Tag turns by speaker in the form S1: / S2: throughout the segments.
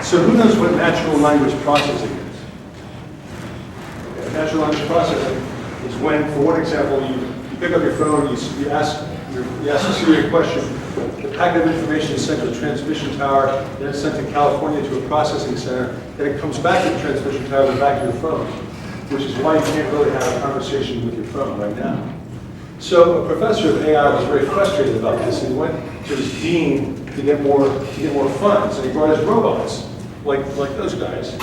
S1: So who knows what natural language processing is? Okay, natural language processing is when, for one example, you pick up your phone, you ask Siri a question, the packet of information is sent to the transmission tower, then it's sent to California to a processing center, then it comes back to the transmission tower and back to your phone, which is why you can't really have a conversation with your phone right now. So a professor of AI was very frustrated about this, and he went to his dean to get more funds, and he brought his robots, like those guys,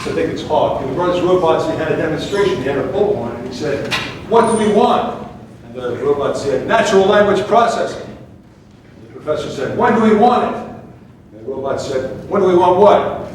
S1: so they could talk. And he brought his robots, and he had a demonstration. He had a bullhorn, and he said, "What do we want?" And the robot said, "Natural language processing." And the professor said, "When do we want it?" And the robot said, "When do we want what?"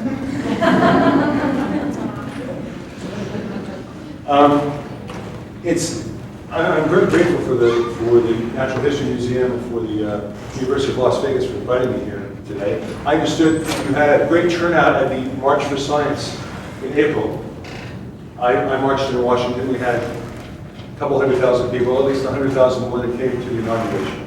S1: I'm very grateful for the Natural History Museum and for the University of Las Vegas for inviting me here today. I understood you had a great turnout at the March for Science in April. I marched in Washington. We had a couple 100,000 people, at least 100,000 more that came to the inauguration.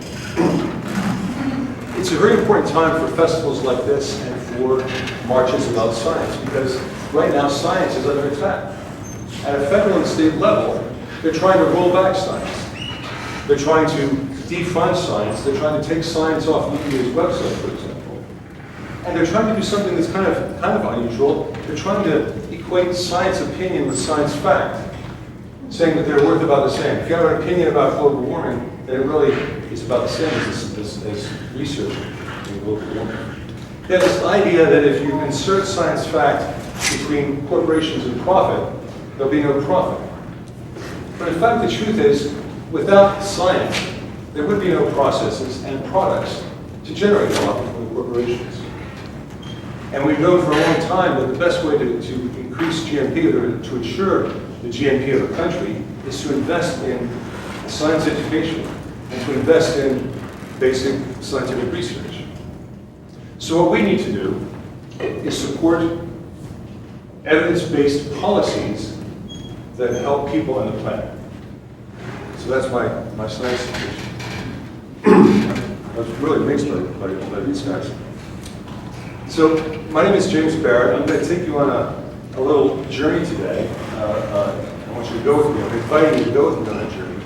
S1: It's a very important time for festivals like this and for marches about science, because right now science is under attack. At a federal and state level, they're trying to roll back science. They're trying to defund science. They're trying to take science off UVA's website, for example. And they're trying to do something that's kind of unusual. They're trying to equate science opinion with science fact, saying that they're worth about the same. If you have an opinion about global warming, then it really is about the same as research in global warming. There's this idea that if you insert science fact between corporations and profit, there'll be no profit. But in fact, the truth is, without science, there would be no processes and products to generate profit for the corporations. And we've known for a long time that the best way to increase GNP, or to ensure the GNP of a country, is to invest in science education and to invest in basic scientific research. So what we need to do is support evidence-based policies that help people on the planet. So that's my science situation. I was really amazed by these guys. So my name is James Barrat. I'm going to take you on a little journey today. I want you to go with me. I'm inviting you to go with me on that journey.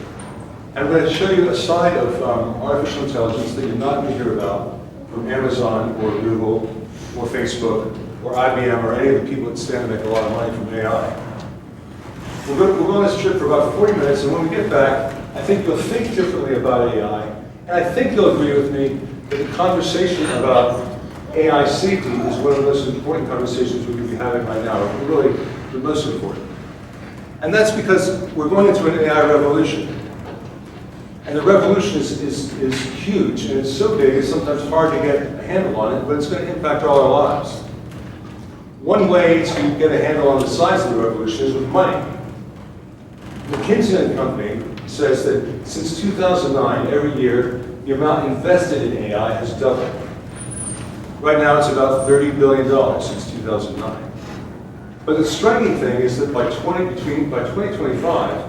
S1: And I'm going to show you a side of artificial intelligence that you're not going to hear about from Amazon or Google or Facebook or IBM or any of the people that stand to make a lot of money from AI. We'll go on this trip for about 40 minutes, and when we get back, I think you'll think differently about AI, and I think you'll agree with me that the conversation about AI safety is one of the most important conversations we could be having right now, really the most important. And that's because we're going into an AI revolution. And the revolution is huge, and it's so big it's sometimes hard to get a handle on it, but it's going to impact all our lives. One way to get a handle on the size of the revolution is with money. McKinsey & Company says that since 2009, every year, the amount invested in AI has doubled. Right now, it's about $30 billion since 2009. But the striking thing is that by 2025,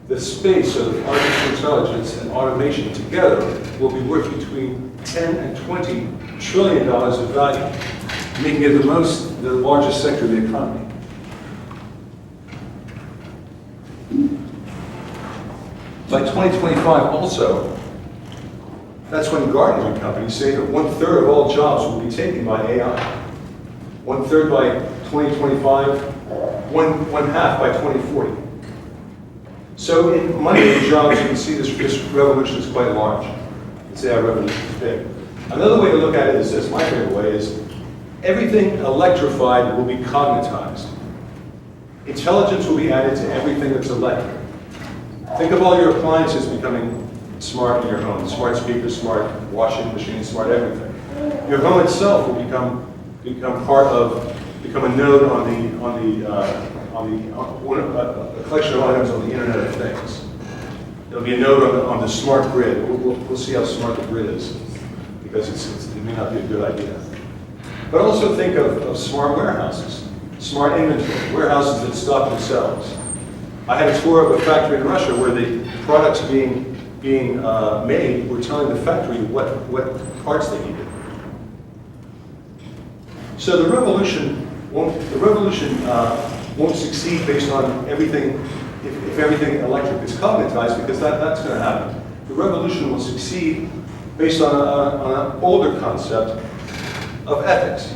S1: the space of artificial intelligence and automation together will be worth between $10 and $20 trillion of value, making it the largest sector of the economy. By 2025 also, that's when Gartner and company say that 1/3 of all jobs will be taken by AI. 1/3 by 2025, one half by 2040. So in money and jobs, you can see this revolution is quite large. This AI revolution is big. Another way to look at it is this, my favorite way is, everything electrified will be cognitized. Intelligence will be added to everything that's electric. Think of all your appliances becoming smart in your home. Smart speakers, smart washing machines, smart everything. Your home itself will become a node on a collection of items on the Internet of Things. It'll be a node on the smart grid. We'll see how smart the grid is, because it may not be a good idea. But also think of smart warehouses, smart inventory, warehouses that stock themselves. I had a tour of a factory in Russia where the products being made were telling the factory what parts they needed. So the revolution won't succeed based on everything, if everything electric is cognitized, because that's going to happen. The revolution will succeed based on an older concept of ethics.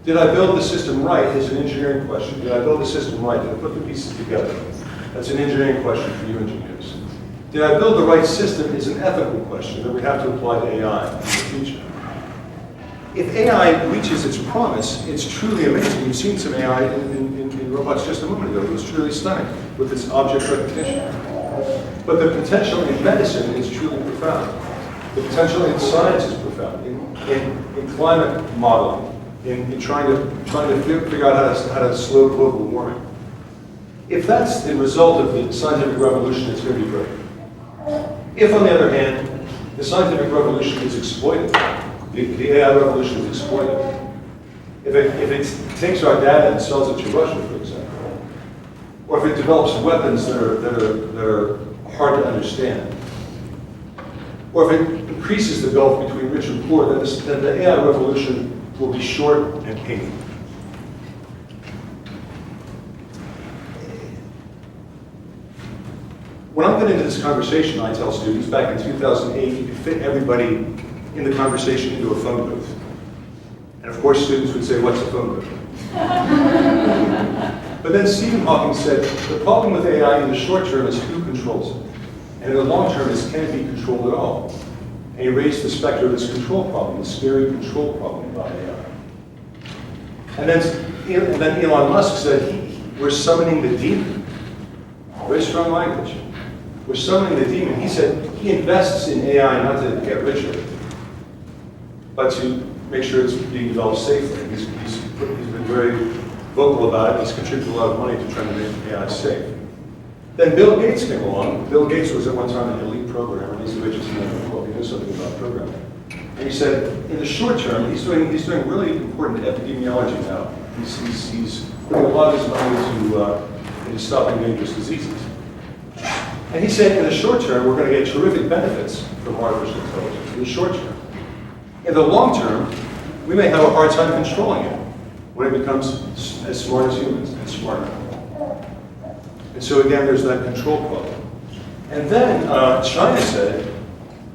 S1: Did I build the system right is an engineering question. Did I build the system right? Did I put the pieces together? That's an engineering question for you engineers. Did I build the right system is an ethical question that we have to apply to AI in the future. If AI reaches its promise, it's truly amazing. You've seen some AI in robots just a moment ago. It was truly stunning with its object recognition. But the potential in medicine is truly profound. The potential in science is profound. In climate modeling, in trying to figure out how to slow global warming. If that's the result of the scientific revolution, it's going to be great. If, on the other hand, the scientific revolution is exploited, the AI revolution is exploited. If it takes our data and sells it to Russia, for example, or if it develops weapons that are hard to understand, or if it increases the gulf between rich and poor, then the AI revolution will be short and painful. When I get into this conversation, I tell students, back in 2008, you could fit everybody in the conversation into a phone booth. And of course, students would say, what's a phone booth? But then Stephen Hawking said, the problem with AI in the short term is who controls it. And in the long term is, can it be controlled at all? And he raised the specter of this control problem, this scary control problem about AI. And then Elon Musk said, we're summoning the demon. Very strong language. We're summoning the demon. He said he invests in AI not to get richer, but to make sure it's being developed safely. He's been very vocal about it. He's contributed a lot of money to trying to make AI safe. Then Bill Gates came along. Bill Gates was at one time an elite programmer. He's the richest man in the world. He knows something about programming. And he said, in the short term, he's doing really important epidemiology now. He's putting a lot of his money into stopping dangerous diseases. And he said, in the short term, we're going to get terrific benefits from artificial intelligence, in the short term. In the long term, we may have a hard time controlling it when it becomes as smart as humans and smarter. And so again, there's that control problem. And then China said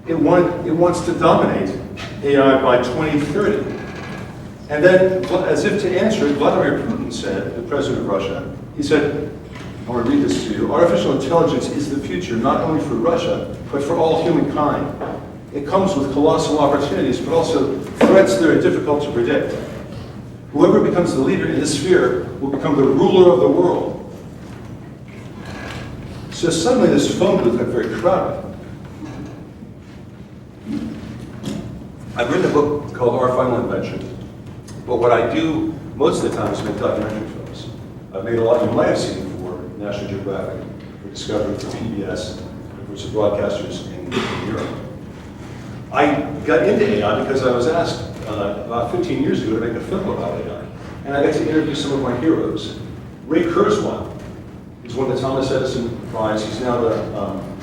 S1: it wants to dominate AI by 2030. And then, as if to answer it, Vladimir Putin said, the president of Russia, he said, I want to read this to you, artificial intelligence is the future, not only for Russia, but for all humankind. It comes with colossal opportunities, but also threats that are difficult to predict. Whoever becomes the leader in this sphere will become the ruler of the world. So suddenly this phone booth got very crowded. I've written a book called Our Final Invention, but what I do most of the time is make documentary films. I've made a lot, you might have seen for National Geographic, for Discovery, for PBS, and for some broadcasters in Europe. I got into AI because I was asked about 15 years ago to make a film about AI. And I got to interview some of my heroes. Ray Kurzweil, he's won the Thomas Edison Prize. He's now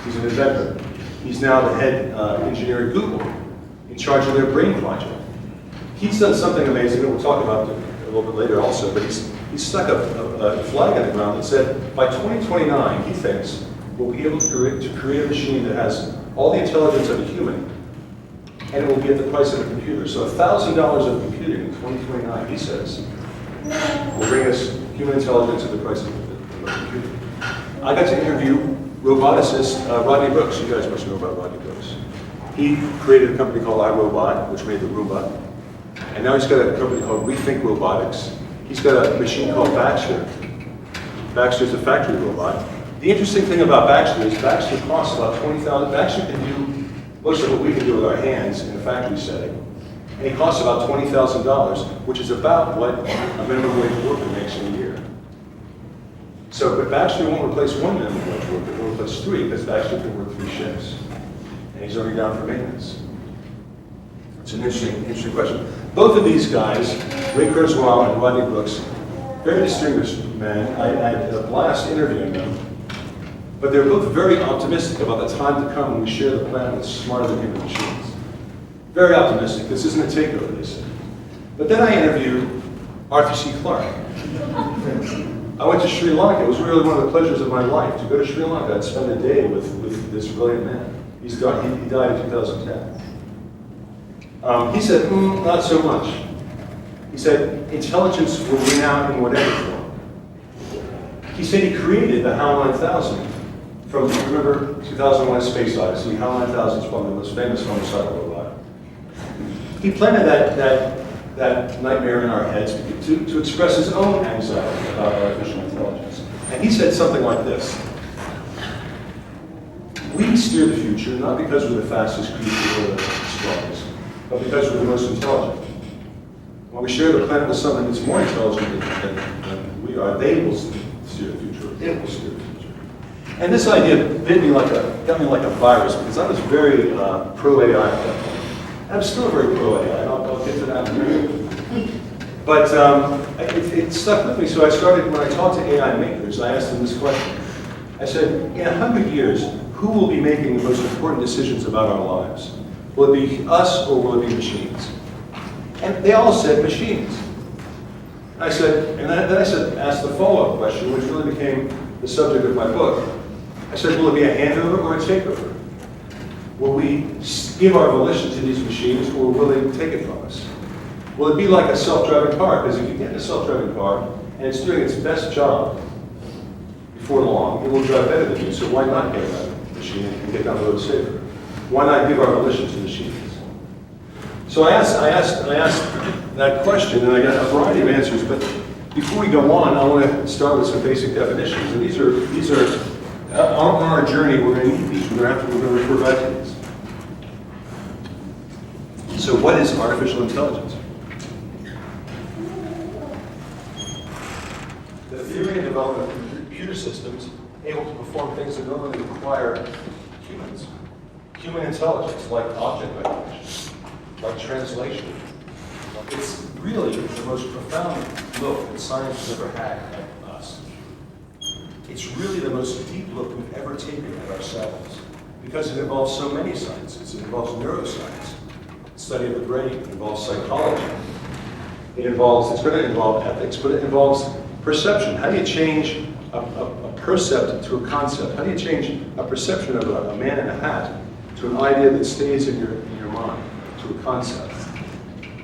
S1: he's an inventor. He's now the head engineer at Google, in charge of their brain project. He's done something amazing that we'll talk about a little bit later also, but he's stuck a flag in the ground that said by 2029, he thinks, we'll be able to create a machine that has all the intelligence of a human, and it will be at the price of a computer. So $1,000 of computing in 2029, he says, will bring us human intelligence at the price of a computer. I got to interview roboticist Rodney Brooks. You guys must know about Rodney Brooks. He created a company called iRobot, which made the Roomba. And now he's got a company called Rethink Robotics. He's got a machine called Baxter. Baxter's a factory robot. The interesting thing about Baxter is Baxter costs about $20,000. Baxter can do most of what we can do with our hands in a factory setting. And it costs about $20,000, which is about what a minimum wage worker makes in a year. So, but Baxter won't replace one minimum wage worker, he'll replace 3, because Baxter can work 3 shifts. And he's only down for maintenance. It's an interesting question. Both of these guys, Ray Kurzweil and Rodney Brooks, very distinguished men. I had a blast interviewing them. But they're both very optimistic about the time to come when we share the planet with smarter than human machines. Very optimistic. This isn't a takeover, they say. But then I interviewed Arthur C. Clarke. I went to Sri Lanka. It was really one of the pleasures of my life to go to Sri Lanka and spend a day with this brilliant man. He died in 2010. He said, not so much. He said, intelligence will win out in whatever form. He said he created the HAL 9000 from, remember, 2001: Space Odyssey. HAL 9000 is probably the most famous homicidal robot. He planted that nightmare in our heads to express his own anxiety about artificial intelligence. And he said something like this: we steer the future not because we're the fastest creature or the strongest, but because we're the most intelligent. When we share the planet with something that's more intelligent than we are, they will steer the future. It will steer the future. And this idea got me like a virus, because I was very pro-AI at that point. I'm still very pro-AI, and I'll get to that in a minute. But it stuck with me, so I started, when I talked to AI makers, I asked them this question. I said, in 100 years, who will be making the most important decisions about our lives? Will it be us, or will it be machines? And they all said machines. I said, and then I asked the follow-up question, which really became the subject of my book. I said, will it be a handover or a takeover? Will we give our volition to these machines, or will they take it from us? Will it be like a self-driving car? Because if you get in a self-driving car and it's doing its best job, before long, it will drive better than you, so why not get that machine and get down the road safer? Why not give our volition to machines? So I asked that question, and I got a variety of answers, but before we go on, I want to start with some basic definitions. And these are on our journey, we're going to need these. We're going to refer back to these. So what is artificial intelligence? The theory and development of computer systems able to perform things that normally require humans. Human intelligence, like object recognition, like translation. It's really the most profound look that science has ever had at us. It's really the most deep look we've ever taken at ourselves, because it involves so many sciences. It involves neuroscience, study of the brain. It involves psychology. It's going to involve ethics, but it involves perception. How do you change a percept to a concept? How do you change a perception of a man in a hat to an idea that stays in your mind, to a concept?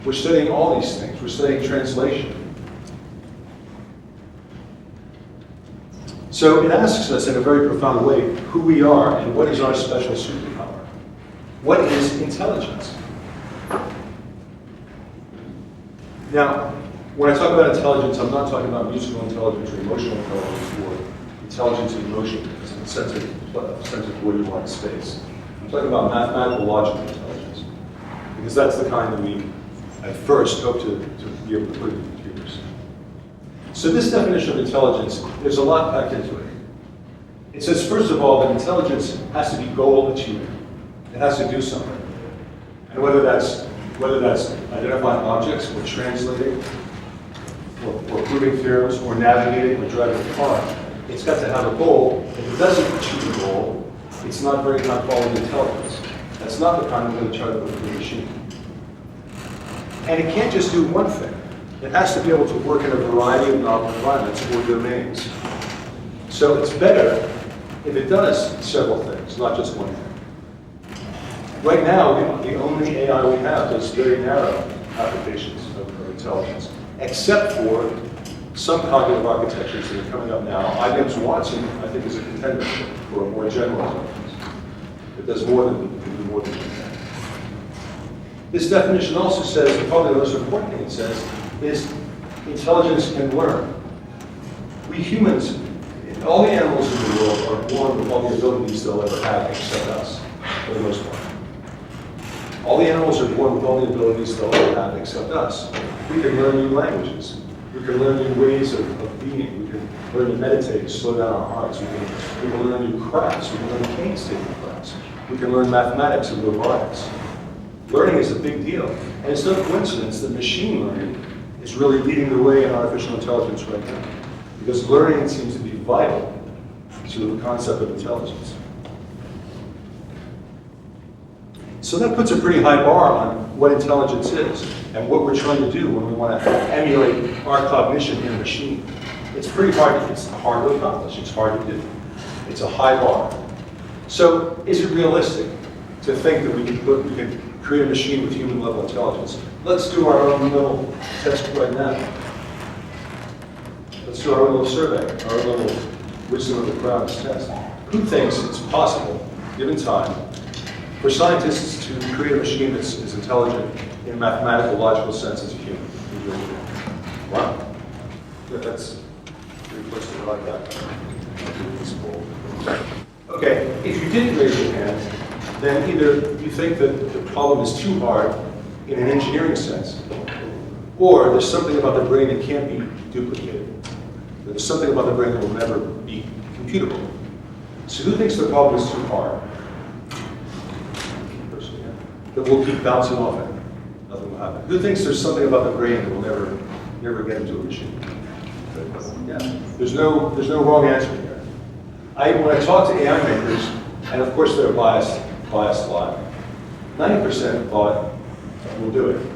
S1: We're studying all these things. We're studying translation. So it asks us in a very profound way who we are and what is our special superpower. What is intelligence? Now, when I talk about intelligence, I'm not talking about musical intelligence or emotional intelligence or intelligence and emotion in the sense of where you are in space. I'm talking about mathematical logical intelligence, because that's the kind that we at first hope to be able to put in computers. So this definition of intelligence, there's a lot packed into it. It says, first of all, that intelligence has to be goal achieving. It has to do something. And whether that's identifying objects or translating or proving theorems or navigating or driving a car, it's got to have a goal. If it doesn't achieve a goal, it's not very high quality intelligence. That's not the kind we're going to try to put in the machine. And it can't just do one thing. It has to be able to work in a variety of novel environments or domains. So it's better if it does several things, not just one thing. Right now, the only AI we have does very narrow applications of intelligence, except for some cognitive architectures that are coming up now. IBM's Watson, I think, is a contender for a more general intelligence. It does more than that. This definition also says, and probably the most important thing it says, is intelligence can learn. We humans, all the animals in the world are born with all the abilities they'll ever have except us, for the most part. All the animals are born with all the abilities they'll ever have except us. We can learn new languages. We can learn new ways of being. We can learn to meditate and slow down our hearts. We can learn new crafts. We can learn painstaking crafts. We can learn mathematics and robotics. Learning is a big deal. And it's no coincidence that machine learning is really leading the way in artificial intelligence right now. Because learning seems to be vital to the concept of intelligence. So that puts a pretty high bar on what intelligence is and what we're trying to do when we want to emulate our cognition in a machine. It's pretty hard, it's hard to accomplish, it's hard to do. It's a high bar. So is it realistic to think that we can create a machine with human level intelligence? Let's do our own little test right now. Let's do our own little survey, our own little wisdom of the crowds test. Who thinks it's possible, given time, for scientists to create a machine that's as intelligent in a mathematical, logical sense as a human? Wow. Yeah, that's pretty close to like that. Okay, if you didn't raise your hand, then either you think that the problem is too hard in an engineering sense, or there's something about the brain that can't be duplicated. There's something about the brain that will never be computable. So who thinks the problem is too hard? That we'll keep bouncing off it. Nothing will happen. Who thinks there's something about the brain that will never get into a machine? Yeah. There's no wrong answer here. When I talk to AI makers, and of course they're biased a lot, 90% thought we'll do it.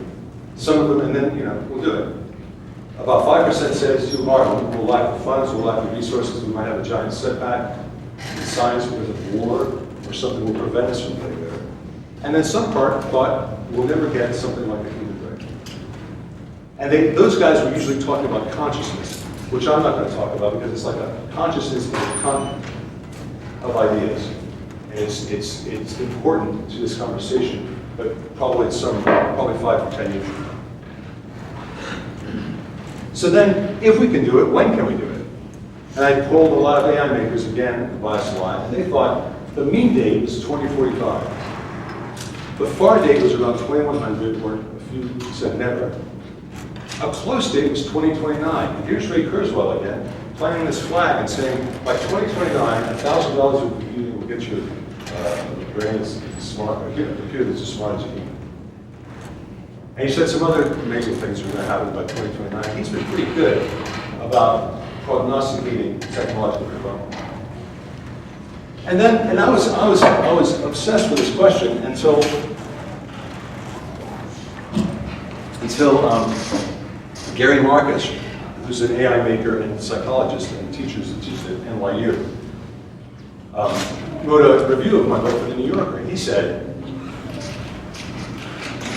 S1: Some of them, and then we'll do it. About 5% said it's too hard. We'll lack the funds, we'll lack the resources, we might have a giant setback in science because of war, or something will prevent us from getting there. And then some part thought we'll never get something like a human brain. And those guys were usually talking about consciousness, which I'm not going to talk about because it's like a consciousness is a content of ideas. And it's important to this conversation, but probably 5 to 10 years from now. So then, if we can do it, when can we do it? And I polled a lot of AI makers again, biased a lot, and they thought the mean date was 2045. The far date was around 2100, or a few said never. A close date was 2029. And here's Ray Kurzweil again, planting this flag and saying, by 2029, $1,000 of computing will get you a brain that's smart, a computer that's as smart as a human. And he said some other amazing things are going to happen by 2029. He's been pretty good about prognosticating technological development. And I was obsessed with this question until Gary Marcus, who's an AI maker and psychologist and teaches at NYU, wrote a review of my book for the New Yorker. And he said,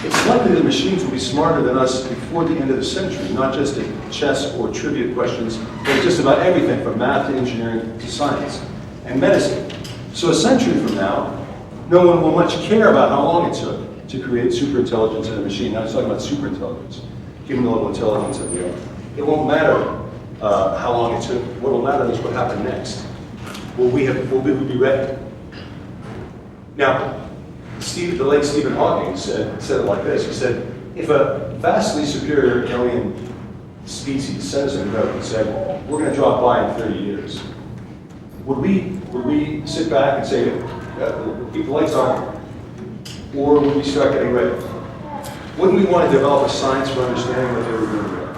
S1: it's likely that machines will be smarter than us before the end of the century, not just in chess or trivia questions, but just about everything from math to engineering to science and medicine. So a century from now, no one will much care about how long it took to create superintelligence in a machine. Now he's talking about superintelligence, human level intelligence that we are. It won't matter how long it took. What will matter is what happened next. Will we be ready? Now, the late Stephen Hawking said it like this. He said, if a vastly superior alien species sends a note and said, we're going to drop by in 30 years, would we sit back and say, we'll keep the lights on, or would we start getting ready? Wouldn't we want to develop a science for understanding what they were doing there?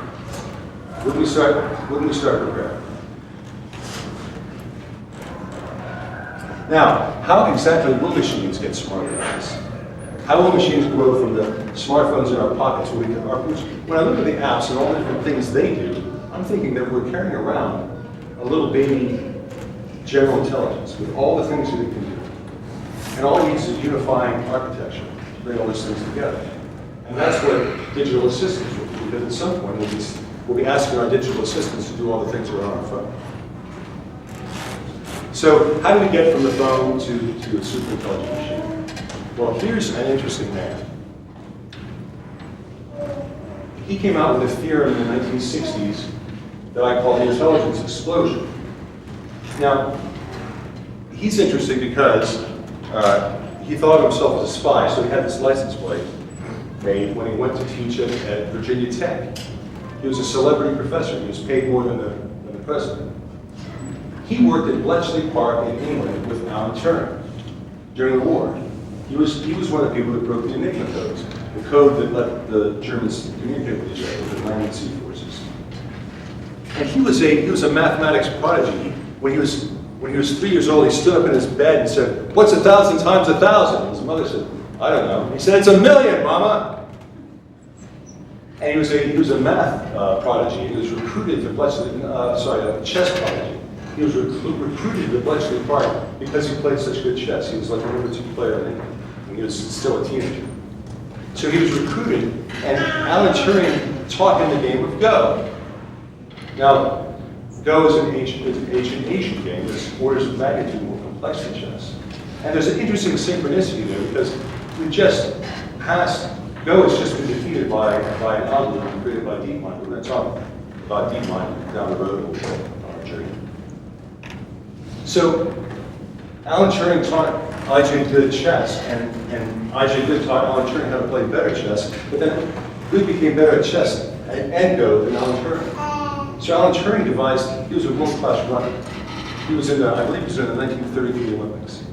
S1: Wouldn't we start preparing? Now, how exactly will machines get smarter than us? How will machines grow from the smartphones in our pockets? When I look at the apps and all the different things they do, I'm thinking that we're carrying around a little baby general intelligence with all the things that it can do. And all it needs is a unifying architecture to bring all those things together. And that's what digital assistants will do, because at some point we'll be asking our digital assistants to do all the things that are on our phone. So how do we get from the phone to a super intelligent machine? Well, here's an interesting man. He came out with a theorem in the 1960s that I call the intelligence explosion. Now, he's interesting because he thought of himself as a spy, so he had this license plate made when he went to teach at Virginia Tech. He was a celebrity professor. He was paid more than the president. He worked at Bletchley Park in England with Alan Turing during the war. He was one of the people that broke the Enigma codes, the code that let the Germans communicate with each other, with the land and sea forces. And he was a mathematics prodigy. When he was 3 years old, he stood up in his bed and said, "What's 1,000 times 1,000?" His mother said, I don't know. He said, it's $1 million, Mama. And he was a math prodigy. He was recruited to Bletchley, a chess prodigy. He was recruited to Bletchley Park because he played such good chess. He was like the number 2 player in England when he was still a teenager. So he was recruited, and Alan Turing taught him the game of Go. Now, Go is an ancient Asian game that's orders of magnitude more complex than chess. And there's an interesting synchronicity there because we just passed, Go has just been defeated by an algorithm created by DeepMind. We're going to talk about DeepMind down the road on our journey. So, Alan Turing taught I.J. Good chess, and I.J. Good taught Alan Turing how to play better chess, but then Good became better at chess and Go than Alan Turing. So Alan Turing devised, he was a world-class runner. He was in the, I believe he was in the 1933 Olympics.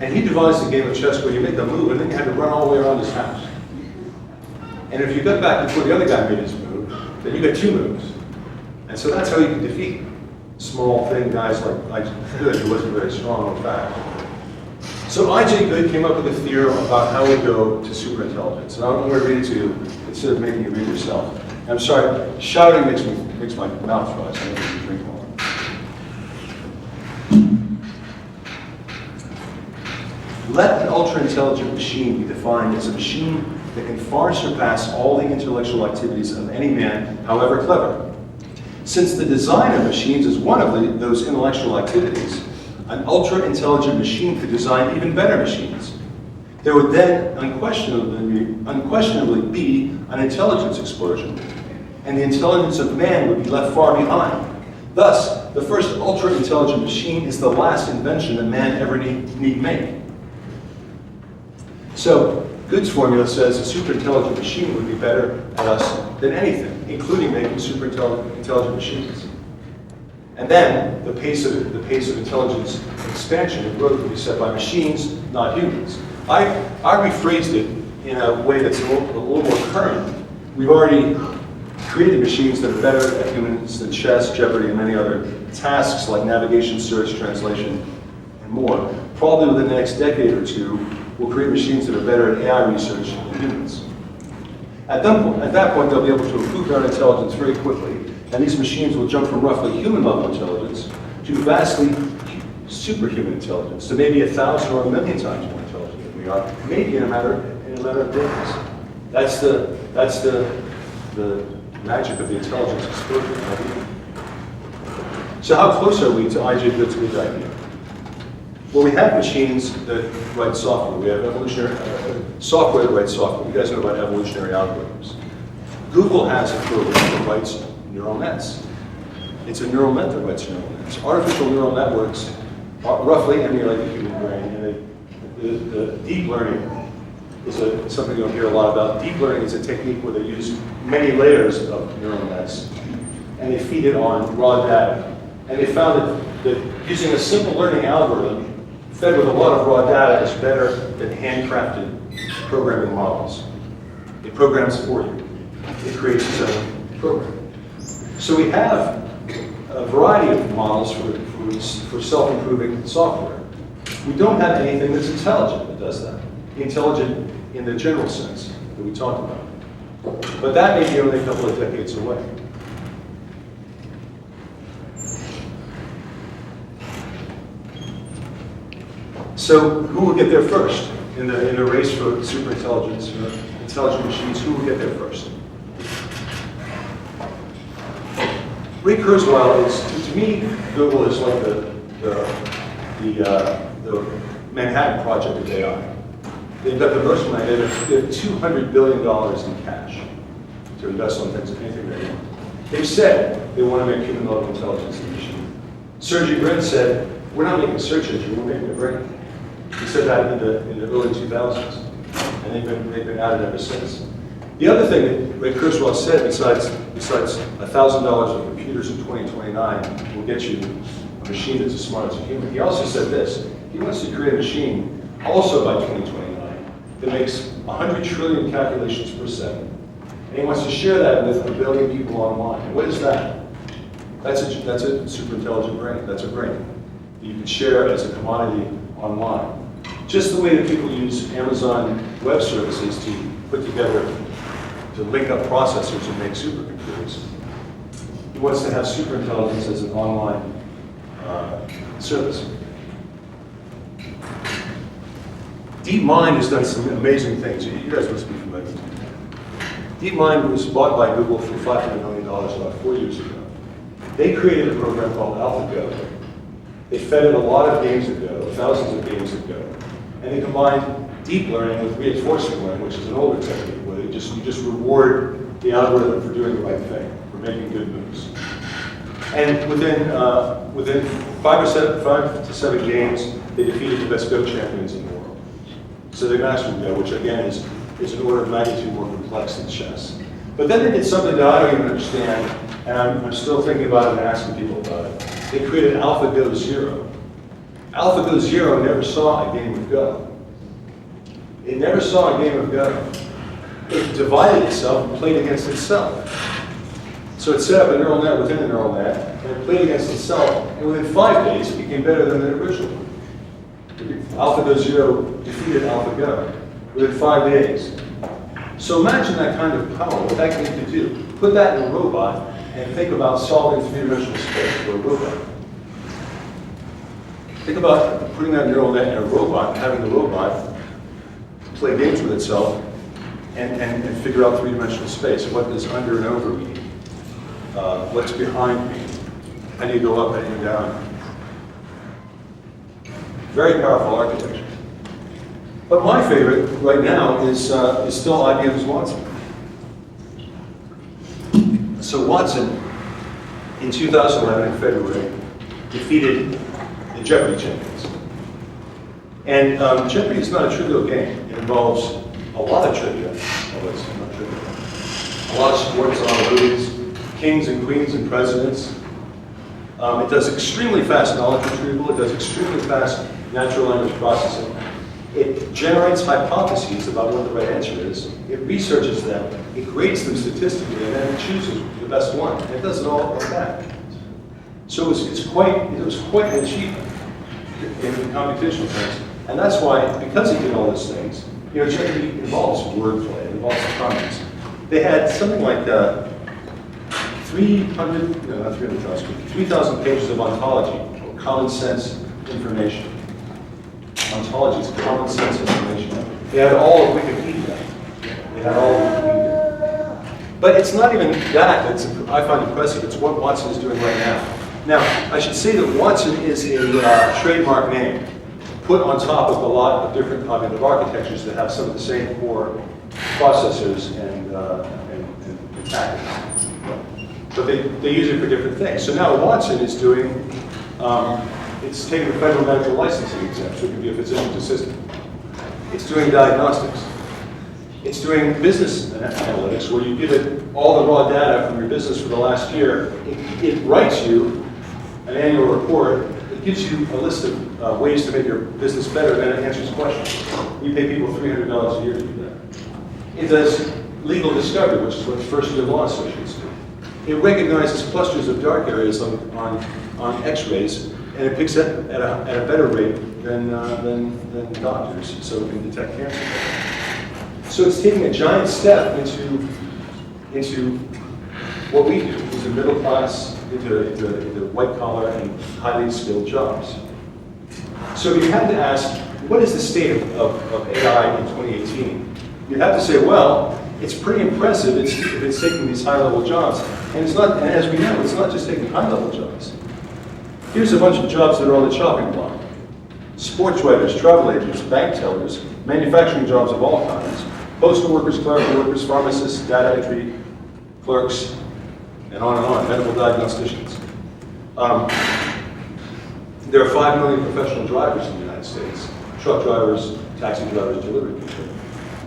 S1: And he devised a game of chess where you make a move and then you had to run all the way around his house. And if you got back before the other guy made his move, then you got 2 moves. And so that's how you could defeat small, thin guys like Good, who wasn't very strong in fact. So I.J. Good came up with a theorem about how we go to superintelligence. And I'm going to read it to you instead of making you read yourself. And I'm sorry, shouting makes my mouth dry, so I need to drink more. Let an ultra-intelligent machine be defined as a machine that can far surpass all the intellectual activities of any man, however clever. Since the design of machines is one of those intellectual activities, an ultra-intelligent machine could design even better machines. There would then unquestionably be an intelligence explosion, and the intelligence of man would be left far behind. Thus, the first ultra-intelligent machine is the last invention that man ever need make. So, Good's formula says a super-intelligent machine would be better at us than anything, including making super-intelligent machines. And then, the pace of intelligence expansion and growth will be set by machines, not humans. I rephrased it in a way that's a little more current. We've already created machines that are better at humans than chess, Jeopardy, and many other tasks like navigation, search, translation, and more. Probably within the next decade or 2, we'll create machines that are better at AI research than humans. At that point, they'll be able to improve their intelligence very quickly, and these machines will jump from roughly human-level intelligence to vastly superhuman intelligence, to maybe 1,000 or 1,000,000 times more intelligent than we are, maybe in a matter of days. That's the magic of the intelligence explosion. So how close are we to I.J. Good's big idea? Well, we have machines that write software. We have evolutionary software that writes software. You guys know about evolutionary algorithms. Google has a program that writes neural nets. It's a neural net that writes neural nets. Artificial neural networks roughly emulate the human brain, and the deep learning is something you'll hear a lot about. Deep learning is a technique where they use many layers of neural nets, and they feed it on raw data. And they found that using a simple learning algorithm fed with a lot of raw data is better than handcrafted programming models. It programs for you. It creates its own program. So we have a variety of models for self-improving software. We don't have anything that's intelligent that does that. Intelligent in the general sense that we talked about. But that may be only a couple of decades away. So who will get there first in the race for superintelligence, intelligent machines? Who will get there first? Ray Kurzweil is, to me, Google is like the Manhattan Project of AI. They've got the most money. They have $200 billion in cash to invest on anything they want. They've said they want to make human-level intelligence in the machine. Sergey Brin said, we're not making a search engine, we're making a brain. He said that in the early 2000s, and they've been at it ever since. The other thing that Ray Kurzweil said, besides $1,000 of computers in 2029 will get you a machine that's as smart as a human, he also said this. He wants to create a machine, also by 2029, that makes 100 trillion calculations per second. And he wants to share that with 1 billion people online. And what is that? That's a super intelligent brain. That's a brain that you can share as a commodity online. Just the way that people use Amazon Web Services to put together, to link up processors and make supercomputers. He wants to have superintelligence as an online service. DeepMind has done some amazing things. You guys must be familiar with it. DeepMind was bought by Google for $500 million about 4 years ago. They created a program called AlphaGo. They fed it a lot of games ago, thousands of games ago, and they combined deep learning with reinforcement learning, which is an older technique, where you just reward the algorithm for doing the right thing, for making good moves. And within 5 to 7 games, they defeated the best Go champions in the world. So they mastered Go, which again is an order of magnitude more complex than chess. But then they did something that I don't even understand, and I'm still thinking about it and asking people about it. They created AlphaGo Zero. AlphaGo Zero never saw a game of Go. It never saw a game of Go. It divided itself and played against itself. So it set up a neural net within a neural net, and it played against itself, and within 5 days, it became better than the original. AlphaGo Zero defeated AlphaGo within 5 days. So imagine that kind of power, what that game could do. Put that in a robot, and think about solving three-dimensional space for a robot. Think about putting that neural net in a robot, and having the robot play games with itself, and figure out three-dimensional space. What does under and over mean? What's behind me? How do you go up, how do you go down? Very powerful architecture. But my favorite right now is still IBM's Watson. So Watson, in 2011, in February, defeated the Jeopardy champions. And Jeopardy is not a trivial game. It involves a lot of trivia, although it's not trivial. A lot of sports, a lot of movies, kings and queens and presidents. It does extremely fast knowledge retrieval. It does extremely fast natural language processing. It generates hypotheses about what the right answer is. It researches them. It grades them statistically, and then it chooses the best one. And it does it all like that. So it was quite an achievement in computational terms. And that's why, because he did all those things, Jeopardy involves wordplay, it involves comments. They had something like 3,000 pages of ontology, or common sense information. Ontology is common sense information. They had all of Wikipedia. But it's not even that that's, I find impressive. It's what Watson is doing right now. Now, I should say that Watson is a trademark name put on top of a lot of different cognitive architectures that have some of the same core processors and tactics. But they use it for different things. So now Watson is doing, it's taking a federal medical licensing exam, so it can be a physician's assistant. It's doing diagnostics. It's doing business analytics, where you give it all the raw data from your business for the last year. It writes you an annual report. It gives you a list of ways to make your business better, and it answers questions. We pay people $300 a year to do that. It does legal discovery, which is what first-year law associates do. It recognizes clusters of dark areas on X-rays, and it picks it at a better rate than doctors, so it can detect cancer. So it's taking a giant step into what we do, into middle class, into white collar and highly skilled jobs. So you have to ask, what is the state of AI in 2018? You have to say, well, it's pretty impressive if it's taking these high-level jobs. And it's not, and as we know, it's not just taking high-level jobs. Here's a bunch of jobs that are on the chopping block. Sports writers, travel agents, bank tellers, manufacturing jobs of all kinds, postal workers, clerical workers, pharmacists, data entry clerks, and on, medical diagnosticians. There are 5 million professional drivers in the United States. Truck drivers, taxi drivers, delivery people.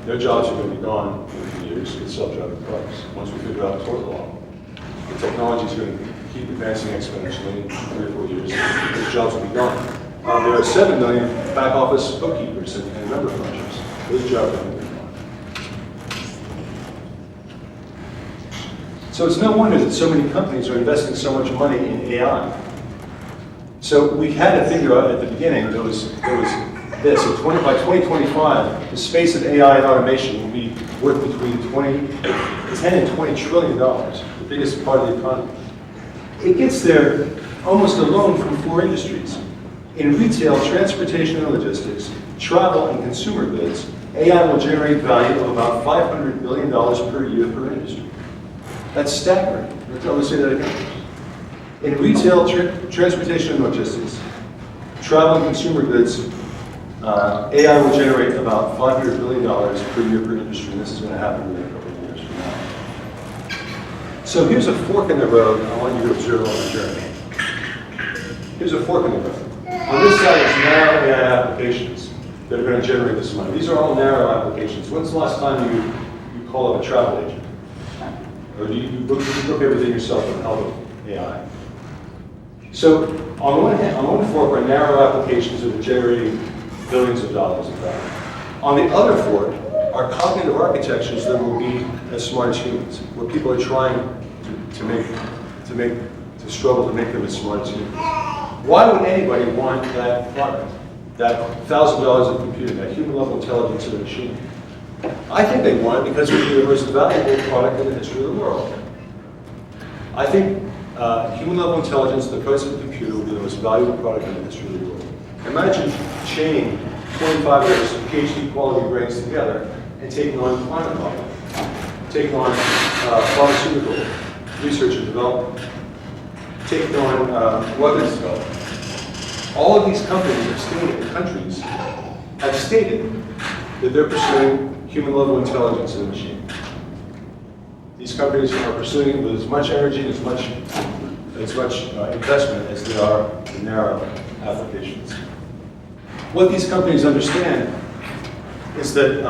S1: Their jobs are going to be gone in a few years with self-driving cars, once we figure out the tort law. The technology is going to keep advancing exponentially in 3 or 4 years. Those jobs will be gone. There are 7 million back office bookkeepers and number crunchers. Those jobs are going to be gone. So it's no wonder that so many companies are investing so much money in AI. So we had to figure out at the beginning, there was this. By 2025, the space of AI and automation will be worth between 10 and $20 trillion, the biggest part of the economy. It gets there almost alone from 4 industries. In retail, transportation and logistics, travel and consumer goods, AI will generate value of about $500 billion per year per industry. That's staggering. Let me say that again. In retail, transportation and logistics, travel and consumer goods, AI will generate about $500 billion per year per industry, and this is going to happen in a couple of years from now. So here's a fork in the road I want you to observe on the journey. Here's a fork in the road. On this side is narrow AI applications that are going to generate this money. These are all narrow applications. When's the last time you call up a travel agent? Or do you book everything yourself with the help of AI? So on one fork are narrow applications that are generating billions of dollars of value. On the other fork are cognitive architectures that will be as smart as humans, where people are trying to struggle to make them as smart as humans. Why would anybody want that product, that $1,000 of computing, that human level intelligence in a machine? I think they want it because it would be the most valuable product in the history of the world. I think human level intelligence, the price of a computer, will be the most valuable product in the history of the world. Imagine chaining 25 years of PhD quality brains together and taking on climate modeling, taking on pharmaceutical research and development, taking on weapons development. All of these companies have stated that they're pursuing human level intelligence in the machine. These companies are pursuing it with as much energy and as much investment as they are in narrow applications. What these companies understand is that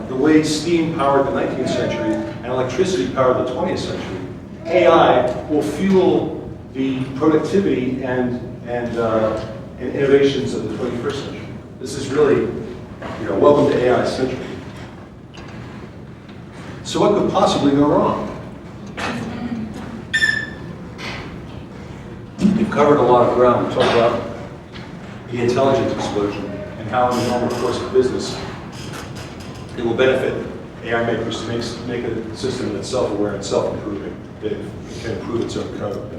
S1: the way steam powered the 19th century and electricity powered the 20th century, AI will fuel the productivity and innovations of the 21st century. This is really, welcome to AI century. So what could possibly go wrong? We've covered a lot of ground. We talked about the intelligence explosion and how in the normal course of business it will benefit AI makers to make a system that's self-aware and self-improving, that it can improve its own code.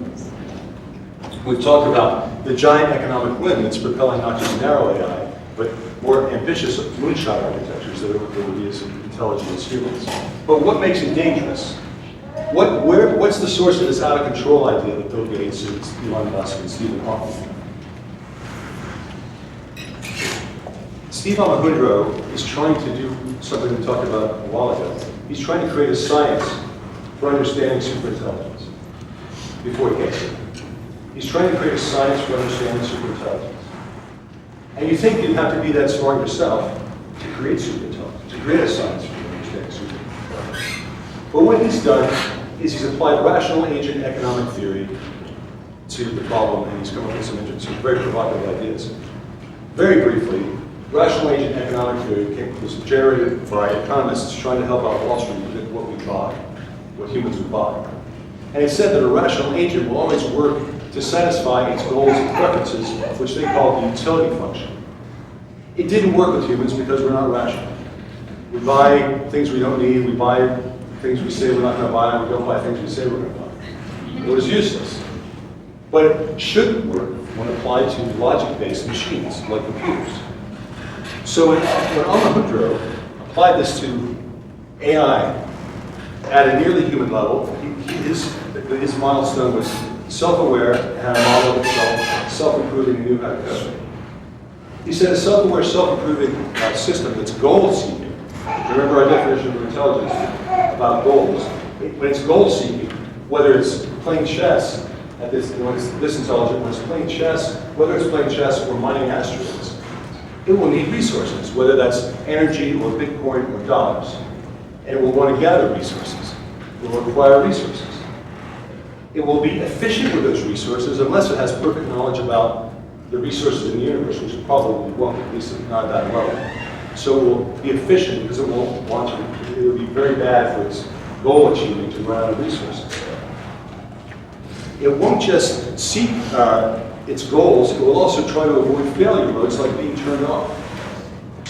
S1: We've talked about the giant economic win that's propelling not just narrow AI, but more ambitious moonshot architectures that will be as intelligent as humans. But what makes it dangerous? What's the source of this out-of-control idea that Bill Gates and Elon Musk and Stephen Hawking? Steve Alejandro is trying to do something we talked about a while ago. He's trying to create a science for understanding superintelligence before he gets it. He's trying to create a science for understanding superintelligence. And you think you'd have to be that smart yourself to create superintelligence, to create a science for understanding superintelligence. But what he's done is he's applied rational agent economic theory to the problem, and he's come up with some very provocative ideas. Very briefly, rational agent economic theory was generated by economists trying to help out Wall Street predict what we buy, what humans would buy. And it said that a rational agent will always work to satisfy its goals and preferences, which they call the utility function. It didn't work with humans because we're not rational. We buy things we don't need, we buy things we say we're not going to buy, and we don't buy things we say we're going to buy. It was useless. But it should work when applied to logic-based machines, like computers. So when Alejandro applied this to AI at a nearly human level, his milestone was self-aware and had a model of itself, self-improving, and knew how to code. He said a self-aware, self-improving system that's goal-seeking. Remember our definition of intelligence about goals. When it's goal-seeking, whether it's playing chess, when it's this intelligent, when it's playing chess, whether it's playing chess or mining asteroids, it will need resources, whether that's energy or Bitcoin or dollars. And it will want to gather resources. It will require resources. It will be efficient with those resources unless it has perfect knowledge about the resources in the universe, which it probably won't, at least not at that level. So it will be efficient because it won't want to, it will be very bad for its goal achieving to run out of resources. It won't just seek its goals, it will also try to avoid failure modes like being turned off.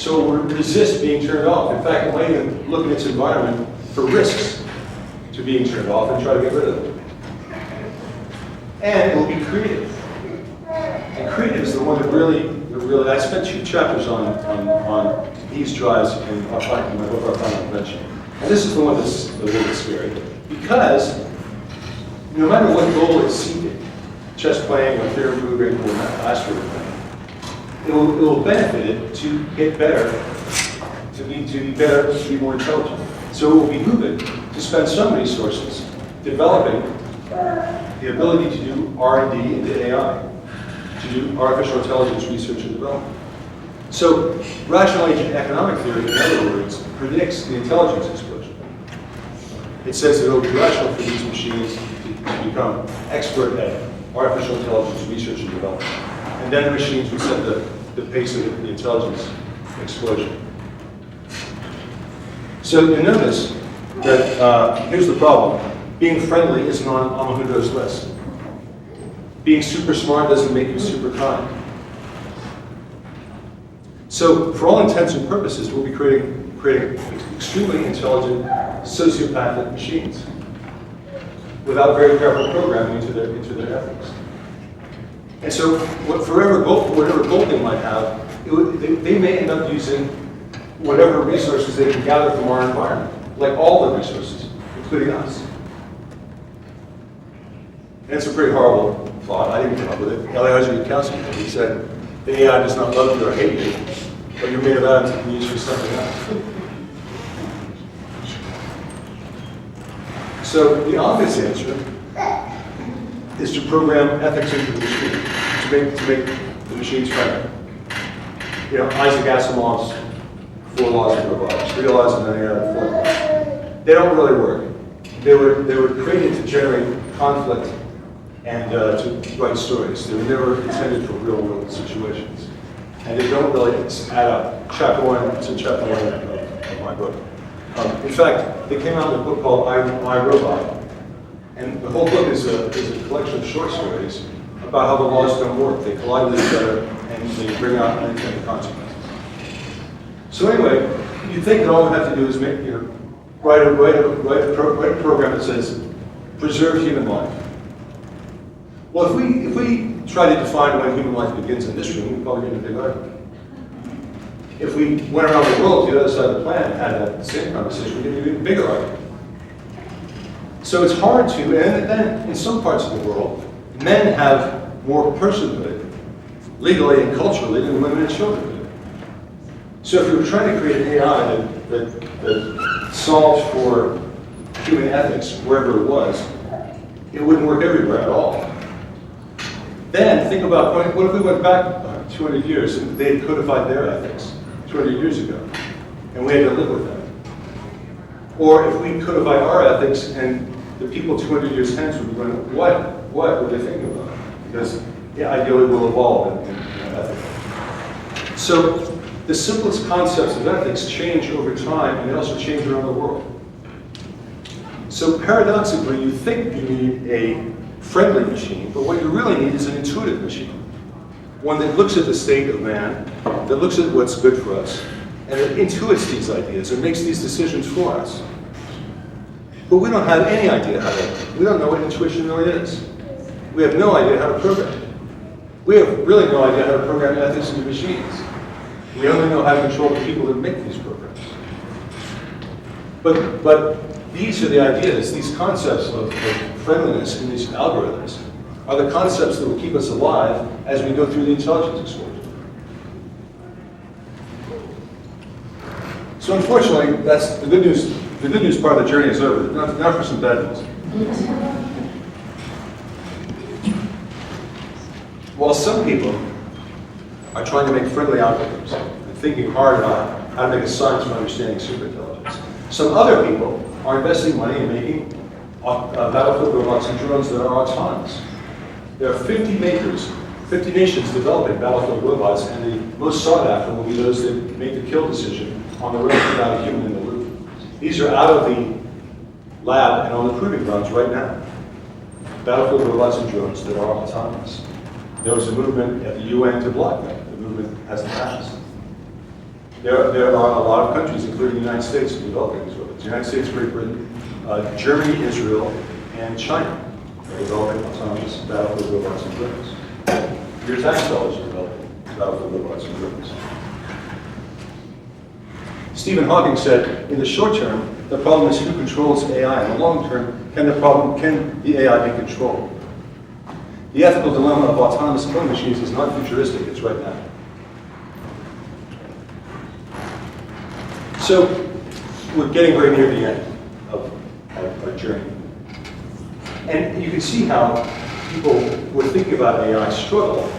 S1: So it will resist being turned off. In fact, it might even look at its environment for risks to being turned off and try to get rid of them. And it will be creative. And creative is the one that really, I spent 2 chapters on these drives in my book, Our Final Invention. And this is the one that's a little bit scary. Because no matter what goal it's seeking, chess playing or theory moving or astro playing, it will benefit it to get better, to be better, to be more intelligent. So it will be moving to spend some resources developing the ability to do R&D into AI, to do artificial intelligence research and development. So rational agent economic theory, in other words, predicts the intelligence explosion. It says that it will be rational for these machines to become expert at artificial intelligence research and development. And then the machines would set the pace of the intelligence explosion. So you notice that here's the problem. Being friendly isn't on Amahudo's list. Being super smart doesn't make you super kind. So for all intents and purposes, we'll be creating extremely intelligent sociopathic machines without very careful programming into their ethics. And so whatever goal they might have, they may end up using whatever resources they can gather from our environment, like all the resources, including us. And it's a pretty horrible thought. I didn't come up with it. Eliezer Yudkowsky, he said, the AI does not love you or hate you, but you're made of atoms that can be used for something else. So the obvious answer is to program ethics into the machine, to make the machines friendly. You know, Isaac Asimov's 4 laws of robotics, 3 laws and then the other 4 laws. They don't really work. They were created to generate conflict and to write stories. They were never intended for real-world situations. And they don't really add up. Chapter 1, it's in chapter 1 of my book. In fact, they came out with a book called I, Robot. And the whole book is a collection of short stories about how the laws don't work. They collide with each other and they bring out unintended consequences. So anyway, you think that all we have to do is write a program that says, preserve human life. Well, if we try to define when human life begins in this room, we'd probably get a big argument. If we went around the world to the other side of the planet and had that same conversation, we'd get an even bigger argument. So it's hard to, and then in some parts of the world, men have more personhood, legally and culturally, than women and children do. So if you were trying to create an AI that solves for human ethics wherever it was, it wouldn't work everywhere at all. Then think about, what if we went back 200 years and they had codified their ethics 200 years ago, and we had to live with them? Or if we codified our ethics and the people 200 years hence would be going, what were they thinking about? Because ideally we'll evolve in ethics. So the simplest concepts of ethics change over time, and they also change around the world. So paradoxically, you think you need a friendly machine, but what you really need is an intuitive machine. One that looks at the state of man, that looks at what's good for us, and that intuits these ideas and makes these decisions for us. But we don't have any idea we don't know what intuition really is. We have no idea how to program it. We have really no idea how to program ethics into machines. We only know how to control the people that make these programs. But these are the ideas, these concepts of friendliness in these algorithms are the concepts that will keep us alive as we go through the intelligence explosion. So unfortunately, that's the good news. The good news part of the journey is over. Now for some bad news. While some people are trying to make friendly algorithms and thinking hard about how to make a science for understanding superintelligence, some other people are investing money in making battlefield robots and drones that are autonomous. There are 50 makers, 50 nations developing battlefield robots, and the most sought after will be those that make the kill decision on the road without a human in the loop. These are out of the lab and on the proving grounds right now. Battlefield robots and drones that are autonomous. There was a movement at the UN to block that. The movement hasn't passed. There are a lot of countries, including the United States, developing these robots. The United States, Great Britain, Germany, Israel, and China are developing autonomous battlefield robots and drones. Your tax dollars are developing battlefield robots and drones. Stephen Hawking said, in the short term, the problem is who controls AI. In the long term, can the AI be controlled? The ethical dilemma of autonomous killing machines is not futuristic, it's right now. So, we're getting very near the end of our journey. And you can see how people who are thinking about AI struggle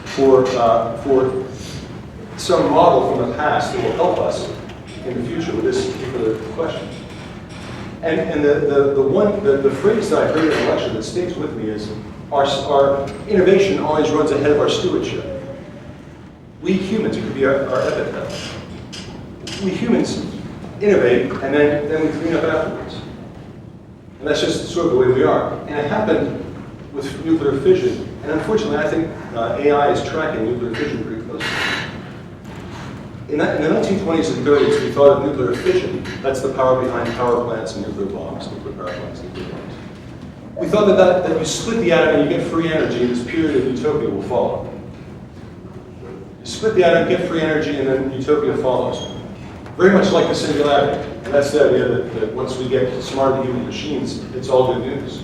S1: for some model from the past that will help us in the future with this particular question. And the phrase that I heard in the lecture that stays with me is, our innovation always runs ahead of our stewardship. We humans, it could be our epitaph. We humans innovate, and then we clean up afterwards. And that's just sort of the way we are. And it happened with nuclear fission. And unfortunately, I think AI is tracking nuclear fission pretty closely. In the 1920s and 30s, we thought of nuclear fission. That's the power behind power plants and nuclear bombs, nuclear power plants, nuclear bombs. We thought that you split the atom and you get free energy, and this period of utopia will follow. You split the atom, get free energy, and then utopia follows. Very much like the singularity. And that's the idea that once we get smart human machines, it's all good news.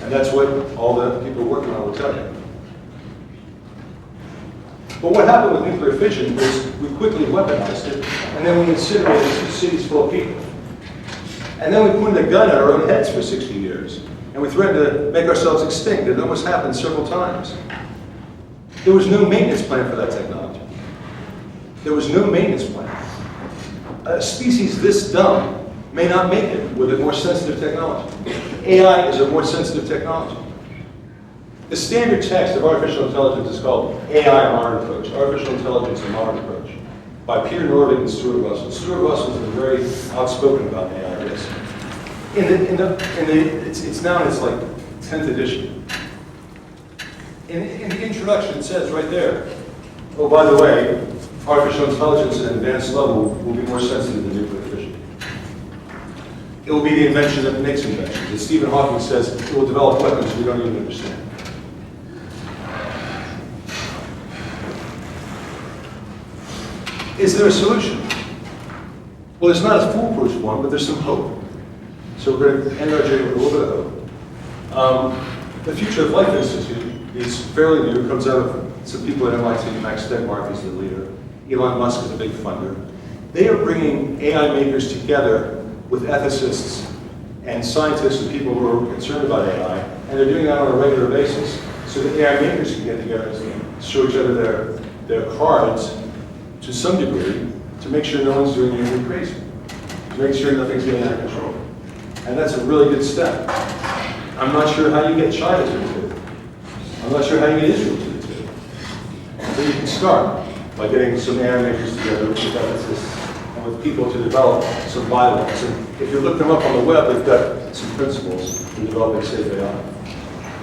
S1: And that's what all the people working on will tell you. But what happened with nuclear fission was we quickly weaponized it, and then we incinerated cities full of people. And then we pointed a gun at our own heads for 60 years. And we threatened to make ourselves extinct. It almost happened several times. There was no maintenance plan for that technology. There was no maintenance plan. A species this dumb may not make it with a more sensitive technology. AI is a more sensitive technology. The standard text of artificial intelligence is called AI Modern Approach, Artificial Intelligence and Modern Approach, by Peter Norvig and Stuart Russell. Stuart Russell has been very outspoken about AI risk. It's now in its like 10th edition. In the introduction, it says right there, oh, by the way, artificial intelligence at an advanced level will be more sensitive than nuclear fission. It will be the invention that makes inventions. As Stephen Hawking says, it will develop weapons we don't even understand. Is there a solution? Well, there's not a foolproof one, but there's some hope. So we're going to end our journey with a little bit of hope. The Future of Life Institute is fairly new. It comes out of some people at MIT. Max Tegmark is the leader. Elon Musk is a big funder. They are bringing AI makers together with ethicists and scientists and people who are concerned about AI, and they're doing that on a regular basis so that AI makers can get together and show each other their cards to some degree to make sure no one's doing anything crazy, to make sure nothing's getting out of control. And that's a really good step. I'm not sure how you get China to the table. I'm not sure how you get Israel to the table. But you can start by getting some AI makers together with ethicists and with people to develop some bylaws. And if you look them up on the web, they've got some principles for developing safe AI.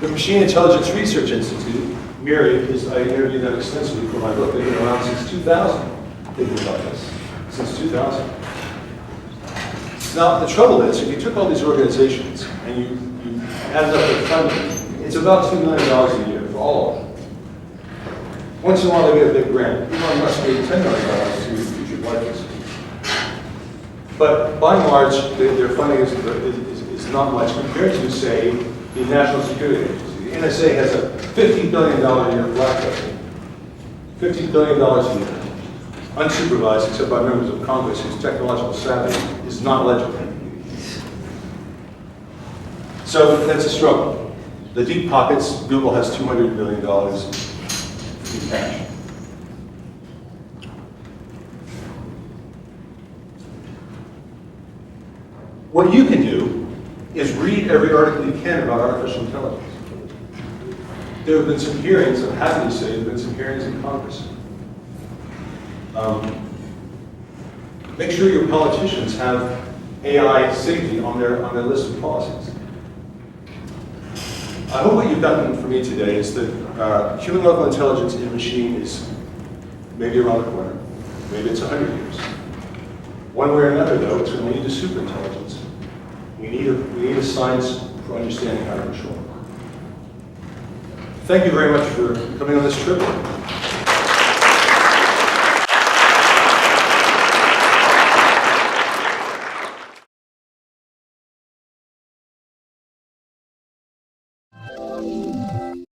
S1: The Machine Intelligence Research Institute, MIRI, I interviewed them extensively for my book. They've been around since 2000, thinking about this, since 2000. Now, the trouble is, if you took all these organizations and you added up their funding, it's about $2 million a year for all of them. Once in a while, they get a big grant. Elon Musk gave $10 million to Future of Life Institute. But by and large, their funding is not much compared to, say, the National Security Agency. The NSA has a $50 billion a year black budget. $50 billion a year. Unsupervised, except by members of Congress whose technological savvy is not legible. So that's a struggle. The deep pockets, Google has $200 billion in cash. What you can do is read every article you can about artificial intelligence. There have been some hearings, I'm happy to say, there have been some hearings in Congress. Make sure your politicians have AI safety on their list of policies. I hope what you've gotten from me today is that human level intelligence in a machine is maybe around the corner. Maybe it's 100 years. One way or another, though, it's going to lead to superintelligence. We need a science for understanding how to control. Thank you very much for coming on this trip.